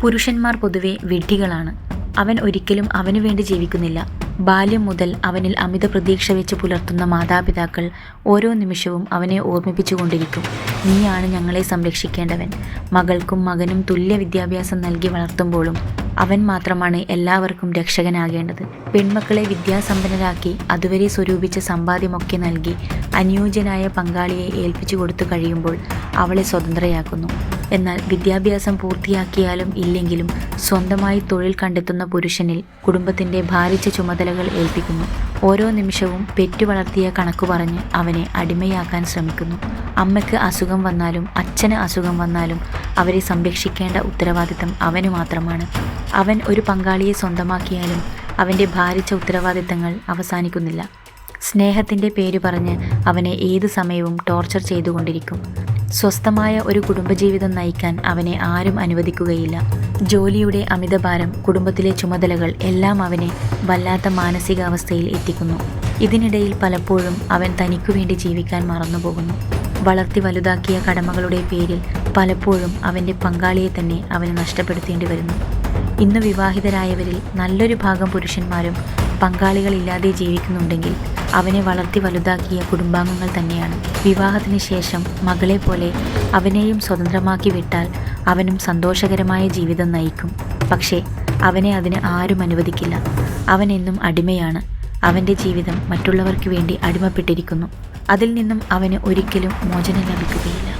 പുരുഷന്മാർ പൊതുവെ വിഡ്ഢികളാണ്. അവൻ ഒരിക്കലും അവനു വേണ്ടി ജീവിക്കുന്നില്ല. ബാല്യം മുതൽ അവനിൽ അമിത പ്രതീക്ഷ വെച്ച് പുലർത്തുന്ന മാതാപിതാക്കൾ ഓരോ നിമിഷവും അവനെ ഓർമ്മിപ്പിച്ചുകൊണ്ടിരിക്കും, നീയാണ് ഞങ്ങളെ സംരക്ഷിക്കേണ്ടവൻ. മകൾക്കും മകനും തുല്യ വിദ്യാഭ്യാസം നൽകി വളർത്തുമ്പോഴും അവൻ മാത്രമാണ് എല്ലാവർക്കും രക്ഷകനാകേണ്ടത്. പെൺമക്കളെ വിദ്യാസമ്പന്നരാക്കി അതുവരെ സ്വരൂപിച്ച സമ്പാദ്യമൊക്കെ നൽകി അനുയോജ്യനായ പങ്കാളിയെ ഏൽപ്പിച്ചു കൊടുത്തു കഴിയുമ്പോൾ അവളെ സ്വതന്ത്രയാക്കുന്നു. എന്നാൽ വിദ്യാഭ്യാസം പൂർത്തിയാക്കിയാലും ഇല്ലെങ്കിലും സ്വന്തമായി തൊഴിൽ കണ്ടെത്തുന്ന പുരുഷനിൽ കുടുംബത്തിൻ്റെ ഭാരിച്ച ചുമതലകൾ ഏൽപ്പിക്കുന്നു. ഓരോ നിമിഷവും പെറ്റു വളർത്തിയ കണക്കു പറഞ്ഞ് അവനെ അടിമയാക്കാൻ ശ്രമിക്കുന്നു. അമ്മയ്ക്ക് അസുഖം വന്നാലും അച്ഛന് അസുഖം വന്നാലും അവരെ സംരക്ഷിക്കേണ്ട ഉത്തരവാദിത്തം അവന് മാത്രമാണ്. അവൻ ഒരു പങ്കാളിയെ സ്വന്തമാക്കിയാലും അവൻ്റെ ഭാരിച്ച ഉത്തരവാദിത്തങ്ങൾ അവസാനിക്കുന്നില്ല. സ്നേഹത്തിൻ്റെ പേര് പറഞ്ഞ് അവനെ ഏതു സമയവും ടോർച്ചർ ചെയ്തുകൊണ്ടിരിക്കും. സ്വസ്ഥമായ ഒരു കുടുംബജീവിതം നയിക്കാൻ അവനെ ആരും അനുവദിക്കുകയില്ല. ജോലിയുടെ അമിതഭാരം, കുടുംബത്തിലെ ചുമതലകൾ എല്ലാം അവനെ വല്ലാത്ത മാനസികാവസ്ഥയിൽ എത്തിക്കുന്നു. ഇതിനിടയിൽ പലപ്പോഴും അവൻ തനിക്കു വേണ്ടി ജീവിക്കാൻ മറന്നുപോകുന്നു. വളർത്തി വലുതാക്കിയ കടമകളുടെ പേരിൽ പലപ്പോഴും അവൻ്റെ പങ്കാളിയെ തന്നെ അവന് നഷ്ടപ്പെടുത്തേണ്ടി വരുന്നു. ഇന്ന് വിവാഹിതരായവരിൽ നല്ലൊരു ഭാഗം പുരുഷന്മാരും പങ്കാളികളില്ലാതെ ജീവിക്കുന്നുണ്ടെങ്കിൽ അവനെ വളർത്തി വലുതാക്കിയ കുടുംബാംഗങ്ങൾ തന്നെയാണ്. വിവാഹത്തിന് ശേഷം മകളെ പോലെ അവനെയും സ്വതന്ത്രമാക്കി വിട്ടാൽ അവനും സന്തോഷകരമായ ജീവിതം നയിക്കും. പക്ഷേ അവനെ അതിന് ആരും അനുവദിക്കില്ല. അവൻ എന്നും അടിമയാണ്. അവൻ്റെ ജീവിതം മറ്റുള്ളവർക്ക് വേണ്ടി അടിമപ്പെട്ടിരിക്കുന്നു. അതിൽ നിന്നും അവന് ഒരിക്കലും മോചനം ലഭിക്കുകയില്ല.